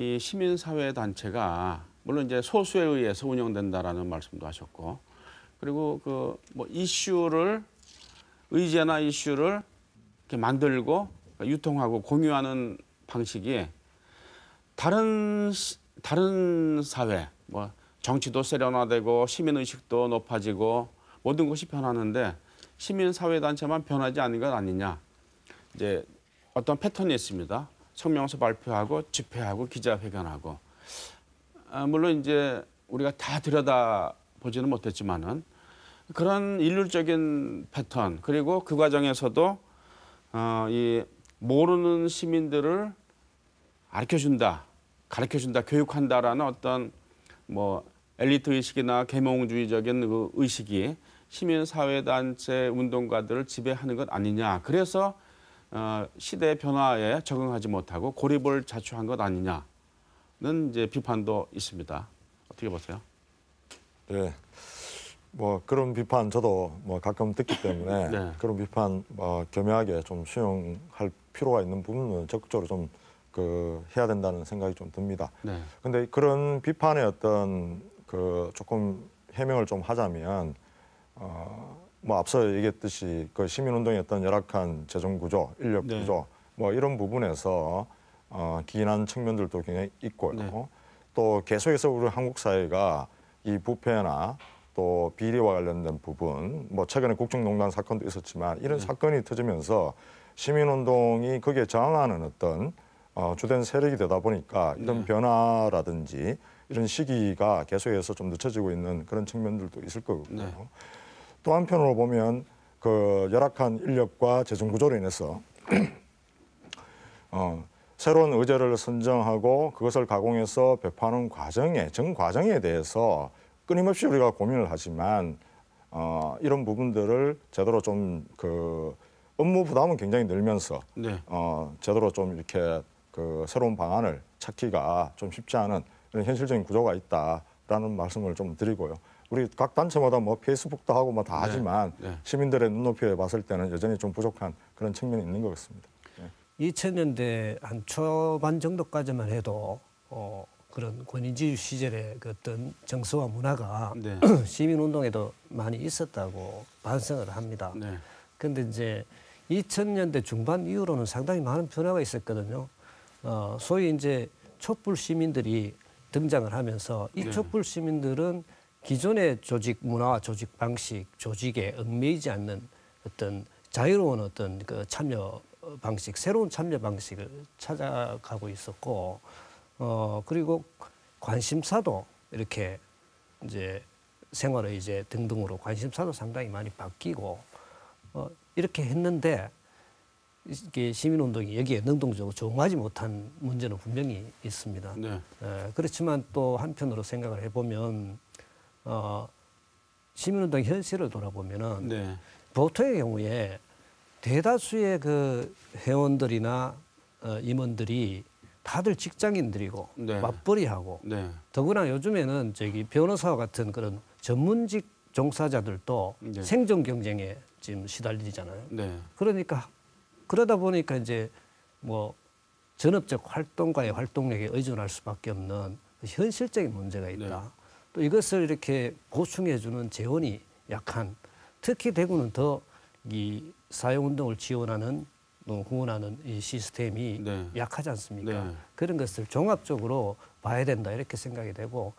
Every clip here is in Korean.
이 시민사회 단체가 물론 이제 소수에 의해서 운영된다라는 말씀도 하셨고, 그리고 그 뭐 이슈를 의제나 이슈를 이렇게 만들고 유통하고 공유하는 방식이 다른 사회, 뭐 정치도 세련화되고 시민 의식도 높아지고 모든 것이 변하는데 시민사회 단체만 변하지 않는 것 아니냐. 이제 어떤 패턴이 있습니다. 성명서 발표하고 집회하고 기자회견하고. 물론 이제 우리가 다 들여다보지는 못했지만은 그런 일률적인 패턴, 그리고 그 과정에서도 이 모르는 시민들을 가르쳐준다, 교육한다라는 어떤 뭐 엘리트 의식이나 계몽주의적인 그 의식이 시민사회단체 운동가들을 지배하는 것 아니냐. 그래서 시대 변화에 적응하지 못하고 고립을 자초한 것 아니냐는 이제 비판도 있습니다. 어떻게 보세요? 네, 뭐 그런 비판 저도 뭐 가끔 듣기 때문에 네. 그런 비판 겸허하게 좀 수용할 필요가 있는 부분은 적극적으로 좀 해야 된다는 생각이 좀 듭니다. 네. 근데 그런 비판의 어떤 조금 해명을 좀 하자면 뭐 앞서 얘기했듯이 그 시민운동의 어떤 열악한 재정 구조, 인력 네. 구조 뭐 이런 부분에서 기인한 측면들도 굉장히 있고요. 네. 또 계속해서 우리 한국 사회가 이 부패나 또 비리와 관련된 부분, 뭐 최근에 국정농단 사건도 있었지만 이런 사건이 터지면서 시민운동이 거기에 저항하는 어떤 주된 세력이 되다 보니까 이런 변화라든지 이런 시기가 계속해서 좀 늦춰지고 있는 그런 측면들도 있을 거고요. 또 한편으로 보면 그 열악한 인력과 재정 구조로 인해서 새로운 의제를 선정하고 그것을 가공해서 배포하는 정 과정에 대해서 끊임없이 우리가 고민을 하지만 이런 부분들을 제대로 좀 업무 부담은 굉장히 늘면서 제대로 좀 이렇게 새로운 방안을 찾기가 좀 쉽지 않은 이런 현실적인 구조가 있다라는 말씀을 좀 드리고요. 우리 각 단체마다 뭐 페이스북도 하고 뭐 다 하지만 시민들의 눈높이에 봤을 때는 여전히 좀 부족한 그런 측면이 있는 것 같습니다. 2000년대 한 초반 정도까지만 해도 그런 권위주의 시절의 그 어떤 정서와 문화가 시민운동에도 많이 있었다고 반성을 합니다. 그런데 이제 2000년대 중반 이후로는 상당히 많은 변화가 있었거든요. 소위 이제 촛불 시민들이 등장을 하면서 이 촛불 시민들은 기존의 조직 문화와 조직 방식, 조직에 얽매이지 않는 어떤 자유로운 어떤 그 참여 방식, 새로운 참여 방식을 찾아가고 있었고, 그리고 관심사도 이렇게 이제 생활의제 등등으로 관심사도 상당히 많이 바뀌고, 이렇게 했는데, 이게 시민운동이 여기에 능동적으로 조응하지 못한 문제는 분명히 있습니다. 그렇지만 또 한편으로 생각을 해보면, 시민운동 현실을 돌아보면은 보통의 경우에 대다수의 그 회원들이나 임원들이 다들 직장인들이고 맞벌이하고 더구나 요즘에는 변호사와 같은 그런 전문직 종사자들도 생존 경쟁에 지금 시달리잖아요. 그러니까 그러다 보니까 이제 뭐 전업적 활동가의 활동력에 의존할 수밖에 없는 현실적인 문제가 있다. 또 이것을 이렇게 보충해주는 재원이 약한, 특히 대구는 더 이 사회운동을 지원하는 후원하는 이 시스템이 약하지 않습니까? 그런 것을 종합적으로 봐야 된다 이렇게 생각이 되고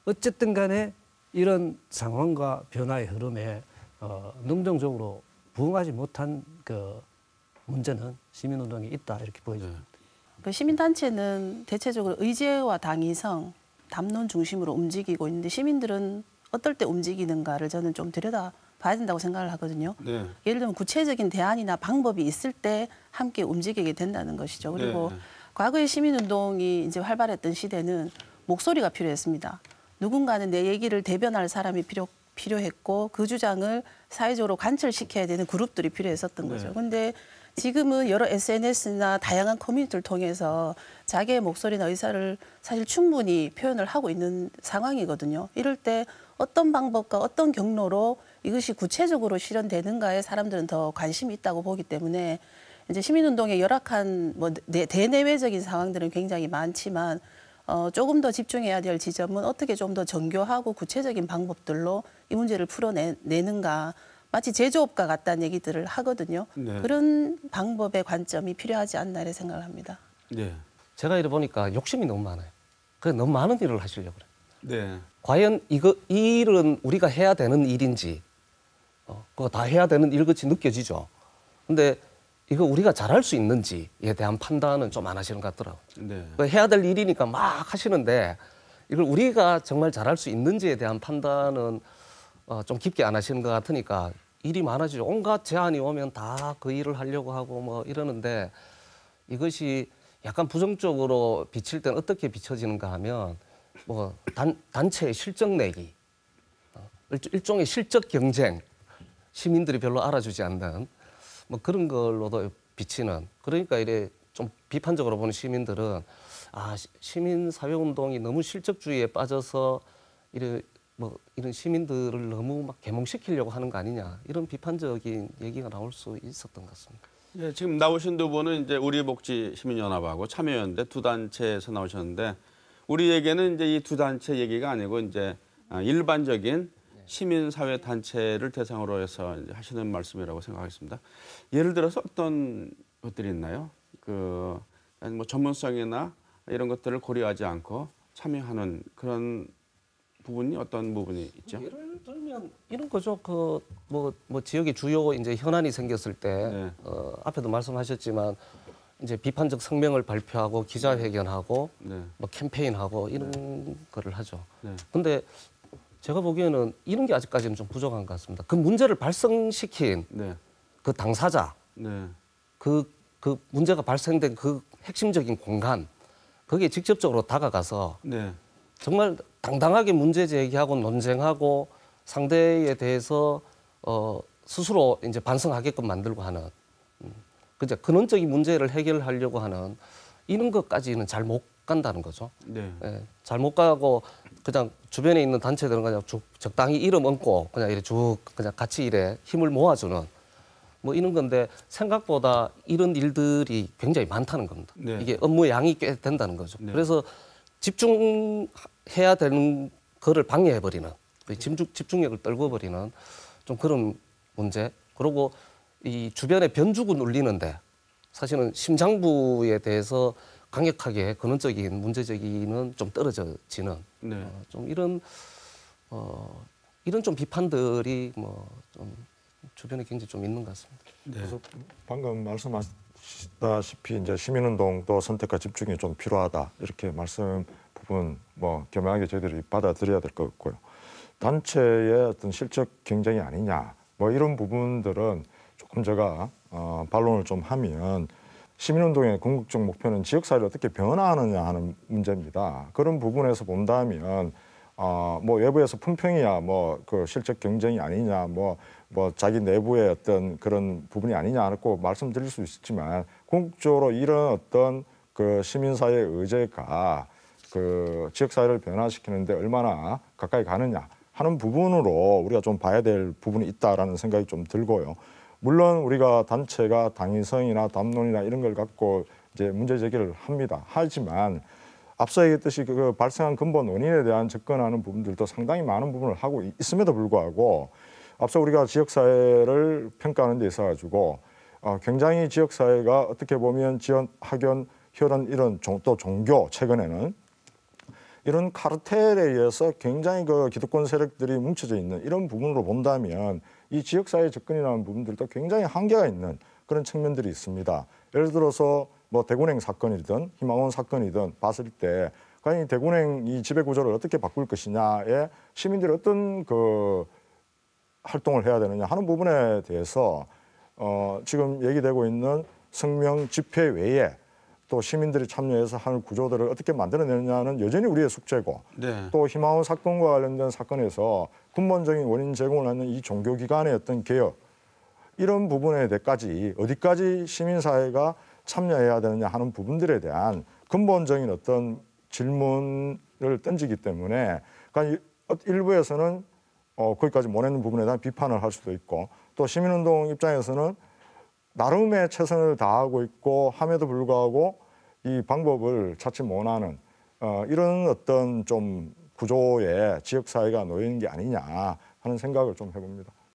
어쨌든 간에 이런 상황과 변화의 흐름에 능동적으로 부응하지 못한 그 문제는 시민운동이 있다 이렇게 보여집니다. 그 시민단체는 대체적으로 의제와 당위성, 담론 중심으로 움직이고 있는데 시민들은 어떨 때 움직이는가를 저는 좀 들여다 봐야 된다고 생각을 하거든요. 예를 들면 구체적인 대안이나 방법이 있을 때 함께 움직이게 된다는 것이죠. 그리고 과거의 시민운동이 이제 활발했던 시대는 목소리가 필요했습니다. 누군가는 내 얘기를 대변할 사람이 필요했고 그 주장을 사회적으로 관철시켜야 되는 그룹들이 필요했었던 거죠. 근데 지금은 여러 SNS나 다양한 커뮤니티를 통해서 자기의 목소리나 의사를 사실 충분히 표현을 하고 있는 상황이거든요. 이럴 때 어떤 방법과 어떤 경로로 이것이 구체적으로 실현되는가에 사람들은 더 관심이 있다고 보기 때문에 이제 시민운동의 열악한 뭐 대내외적인 상황들은 굉장히 많지만 조금 더 집중해야 될 지점은 어떻게 좀 더 정교하고 구체적인 방법들로 이 문제를 풀어내는가. 마치 제조업과 같다는 얘기들을 하거든요. 네. 그런 방법의 관점이 필요하지 않나 이렇게 생각을 합니다. 네. 제가 이래 보니까 욕심이 너무 많아요. 그래서 너무 많은 일을 하시려고 그래요. 네. 과연 이 일은 우리가 해야 되는 일인지, 그거 다 해야 되는 일같이 느껴지죠. 근데 이거 우리가 잘할 수 있는지에 대한 판단은 좀 안 하시는 것 같더라고요. 네. 해야 될 일이니까 막 하시는데 이걸 우리가 정말 잘할 수 있는지에 대한 판단은 좀 깊게 안 하시는 것 같으니까 일이 많아지죠. 온갖 제안이 오면 다 그 일을 하려고 하고 뭐 이러는데 이것이 약간 부정적으로 비칠 때는 어떻게 비춰지는가 하면 뭐 단체의 실적 내기, 일종의 실적 경쟁, 시민들이 별로 알아주지 않는 뭐 그런 걸로도 비치는. 그러니까 이래 좀 비판적으로 보는 시민들은 시민 사회 운동이 너무 실적주의에 빠져서 이런 시민들을 너무 막 계몽시키려고 하는 거 아니냐, 이런 비판적인 얘기가 나올 수 있었던 것 같습니다. 예, 지금 나오신 두 분은 이제 우리복지시민연합하고 참여연대 두 단체에서 나오셨는데 우리에게는 이제 이 두 단체 얘기가 아니고 이제 일반적인 시민사회 단체를 대상으로 해서 이제 하시는 말씀이라고 생각하겠습니다. 예를 들어서 어떤 것들이 있나요? 뭐 전문성이나 이런 것들을 고려하지 않고 참여하는 그런 부분이 어떤 부분이 있죠? 예를 들면 이런 거죠. 뭐 지역에 주요 이제 현안이 생겼을 때 네. 앞에도 말씀하셨지만 이제 비판적 성명을 발표하고 기자회견하고 네. 뭐 캠페인하고 이런 거를 하죠. 네. 근데 제가 보기에는 이런 게 아직까지는 좀 부족한 것 같습니다. 그 문제를 발생시킨 네. 그 당사자, 네. 그 문제가 발생된 그 핵심적인 공간, 거기에 직접적으로 다가가서 네. 정말 당당하게 문제 제기하고 논쟁하고 상대에 대해서 스스로 이제 반성하게끔 만들고 하는, 그죠? 근원적인 문제를 해결하려고 하는 이런 것까지는 잘 못 간다는 거죠. 네. 예, 잘 못 가고 그냥 주변에 있는 단체들은 그냥 적당히 이름 얹고 그냥 이래 그냥 같이 이래 힘을 모아주는 뭐 이런 건데 생각보다 이런 일들이 굉장히 많다는 겁니다. 네. 이게 업무 양이 꽤 된다는 거죠. 네. 그래서 집중해야 되는 거를 방해해버리는, 집중력을 떨궈버리는 좀 그런 문제. 그리고 이 주변에 변주군 울리는데 사실은 심장부에 대해서 강력하게 근원적인 문제제기는 좀 떨어지는 네. 좀 이런 좀 비판들이 뭐 좀 주변에 굉장히 좀 있는 것 같습니다. 네. 그래서 방금 말씀하셨다시피 이제 시민운동도 선택과 집중이 좀 필요하다, 이렇게 말씀 부분 뭐 겸허하게 저희들이 받아들여야 될 것 같고요. 단체의 어떤 실적 경쟁이 아니냐, 뭐 이런 부분들은 조금 제가 반론을 좀 하면 시민운동의 궁극적 목표는 지역사회를 어떻게 변화하느냐 하는 문제입니다. 그런 부분에서 본다면 뭐 외부에서 품평이야 뭐 그 실적 경쟁이 아니냐, 뭐 자기 내부의 어떤 그런 부분이 아니냐고 말씀드릴 수 있지만 궁극적으로 이런 어떤 그 시민사회의 의제가 그 지역사회를 변화시키는데 얼마나 가까이 가느냐 하는 부분으로 우리가 좀 봐야 될 부분이 있다라는 생각이 좀 들고요. 물론 우리가 단체가 당위성이나 담론이나 이런 걸 갖고 이제 문제 제기를 합니다. 하지만 앞서 얘기했듯이 그 발생한 근본 원인에 대한 접근하는 부분들도 상당히 많은 부분을 하고 있음에도 불구하고 앞서 우리가 지역사회를 평가하는 데 있어 가지고 굉장히 지역사회가 어떻게 보면 지원, 학연, 혈연 이런 또 종교 최근에는 이런 카르텔에 의해서 굉장히 그 기득권 세력들이 뭉쳐져 있는 이런 부분으로 본다면 이 지역사회 접근이라는 부분들도 굉장히 한계가 있는 그런 측면들이 있습니다. 예를 들어서 뭐 대군행 사건이든 희망원 사건이든 봤을 때 과연 이 대군행 이 지배 구조를 어떻게 바꿀 것이냐에 시민들이 어떤 그 활동을 해야 되느냐 하는 부분에 대해서 지금 얘기되고 있는 성명 집회 외에 또 시민들이 참여해서 하는 구조들을 어떻게 만들어내느냐는 여전히 우리의 숙제고 네. 또 희망원 사건과 관련된 사건에서 근본적인 원인 제공을 하는 이 종교기관의 어떤 개혁 이런 부분에 대해까지 어디까지 시민사회가 참여해야 되느냐 하는 부분들에 대한 근본적인 어떤 질문을 던지기 때문에 그러니까 일부에서는 거기까지 못 내는 부분에 대한 비판을 할 수도 있고 또 시민운동 입장에서는 나름의 최선을 다하고 있고 함에도 불구하고 이 방법을 찾지 못하는 이런 어떤 좀 구조에 지역 사회가 놓이는 게 아니냐 하는 생각을 좀 해봅니다.